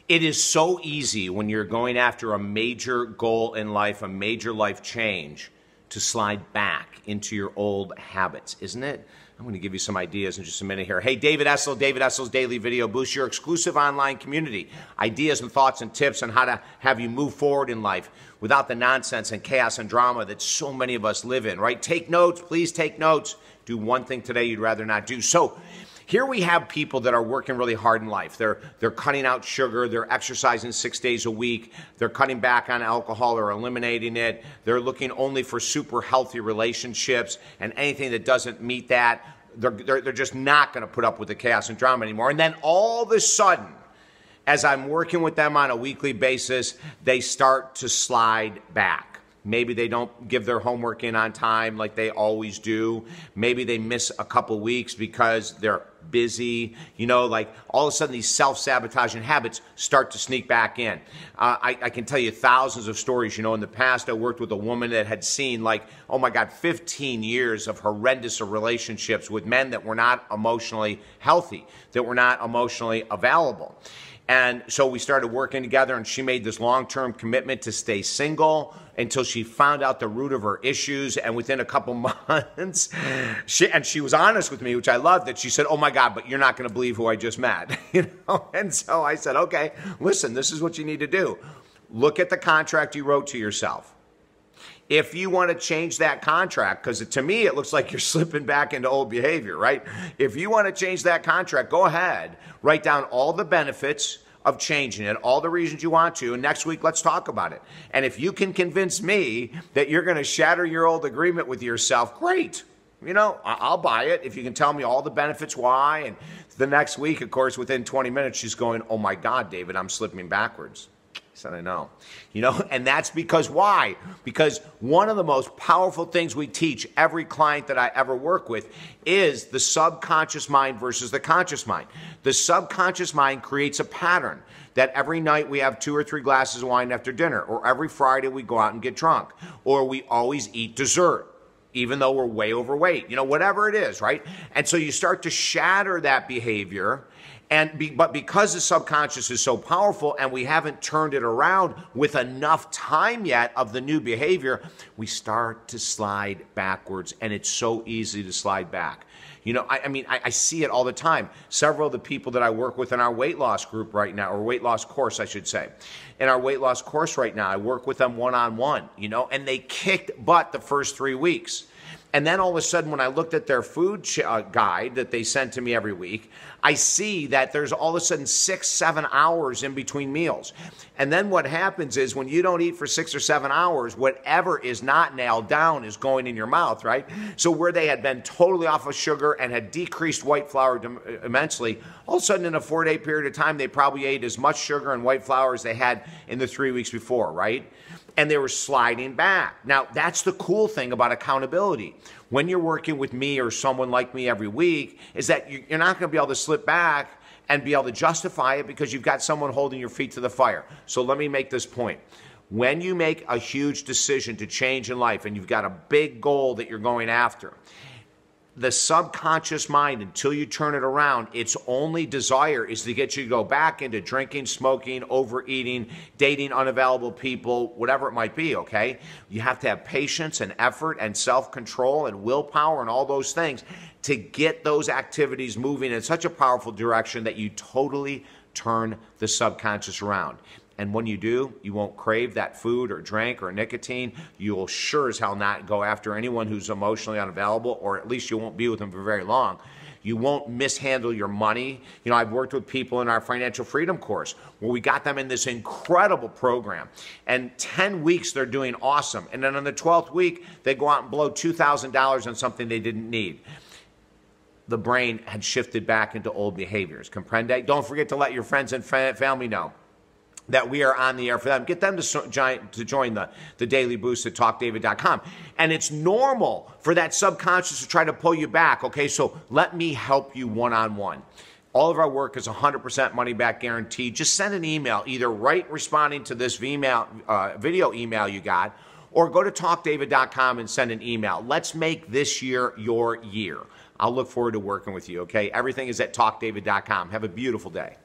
It is so easy when you're going after a major goal in life, a major life change, to slide back into your old habits, isn't it? I'm going to give you some ideas in just a minute here. Hey, David Essel, David Essel's Daily Video Boost, your exclusive online community. Ideas and thoughts and tips on how to have you move forward in life without the nonsense and chaos and drama that so many of us live in, right? Take notes, please take notes. Do one thing today you'd rather not do. So here we have people that are working really hard in life. They're cutting out sugar. They're exercising 6 days a week. They're cutting back on alcohol or eliminating it. They're looking only for super healthy relationships, and anything that doesn't meet that, they're just not going to put up with the chaos and drama anymore. And then all of a sudden, as I'm working with them on a weekly basis, they start to slide back. Maybe they don't give their homework in on time like they always do. Maybe they miss a couple weeks because they're busy. You know, like all of a sudden these self-sabotaging habits start to sneak back in. I can tell you thousands of stories. You know, in the past I worked with a woman that had seen, like, oh my God, 15 years of horrendous relationships with men that were not emotionally healthy, that were not emotionally available. And so we started working together, and she made this long-term commitment to stay single until she found out the root of her issues. And within a couple months, she was honest with me, which I loved, that she said, oh my God, but you're not going to believe who I just met. You know? And so I said, okay, listen, this is what you need to do. Look at the contract you wrote to yourself. If you want to change that contract, because to me it looks like you're slipping back into old behavior, right? If you want to change that contract, go ahead, write down all the benefits of changing it, all the reasons you want to, and next week let's talk about it. And if you can convince me that you're going to shatter your old agreement with yourself, great. You know, I'll buy it if you can tell me all the benefits why. And the next week, of course, within 20 minutes, she's going, oh my God, David, I'm slipping backwards. I said, I know. You know, and that's because why? Because one of the most powerful things we teach every client that I ever work with is the subconscious mind versus the conscious mind. The subconscious mind creates a pattern that every night we have 2 or 3 glasses of wine after dinner, or every Friday we go out and get drunk, or we always eat dessert, even though we're way overweight, you know, whatever it is, right? And so you start to shatter that behavior. But because the subconscious is so powerful and we haven't turned it around with enough time yet of the new behavior, we start to slide backwards, and it's so easy to slide back. You know, I mean, I see it all the time. Several of the people that I work with in our weight loss group right now, or weight loss course, I should say. In our weight loss course right now, I work with them one-on-one, you know, and they kicked butt the first 3 weeks. And then all of a sudden, when I looked at their food guide that they sent to me every week, I see that there's all of a sudden 6, 7 hours in between meals. And then what happens is when you don't eat for 6 or 7 hours, whatever is not nailed down is going in your mouth, right? So where they had been totally off of sugar and had decreased white flour immensely, all of a sudden in a 4-day period of time, they probably ate as much sugar and white flour as they had in the 3 weeks before, right? And they were sliding back. Now, that's the cool thing about accountability. When you're working with me or someone like me every week, is that you're not going to be able to slip back and be able to justify it because you've got someone holding your feet to the fire. So let me make this point. When you make a huge decision to change in life and you've got a big goal that you're going after, the subconscious mind, until you turn it around, its only desire is to get you to go back into drinking, smoking, overeating, dating unavailable people, whatever it might be, okay? You have to have patience and effort and self-control and willpower and all those things to get those activities moving in such a powerful direction that you totally turn the subconscious around. And when you do, you won't crave that food or drink or nicotine. You will sure as hell not go after anyone who's emotionally unavailable, or at least you won't be with them for very long. You won't mishandle your money. You know, I've worked with people in our financial freedom course where we got them in this incredible program. And 10 weeks, they're doing awesome. And then on the 12th week, they go out and blow $2,000 on something they didn't need. The brain had shifted back into old behaviors. Comprende? Don't forget to let your friends and family know that we are on the air for them. Get them to join the Daily Boost at TalkDavid.com. And it's normal for that subconscious to try to pull you back, okay? So let me help you one-on-one. All of our work is 100% money-back guaranteed. Just send an email, either right responding to this video email you got, or go to TalkDavid.com and send an email. Let's make this year your year. I'll look forward to working with you, okay? Everything is at TalkDavid.com. Have a beautiful day.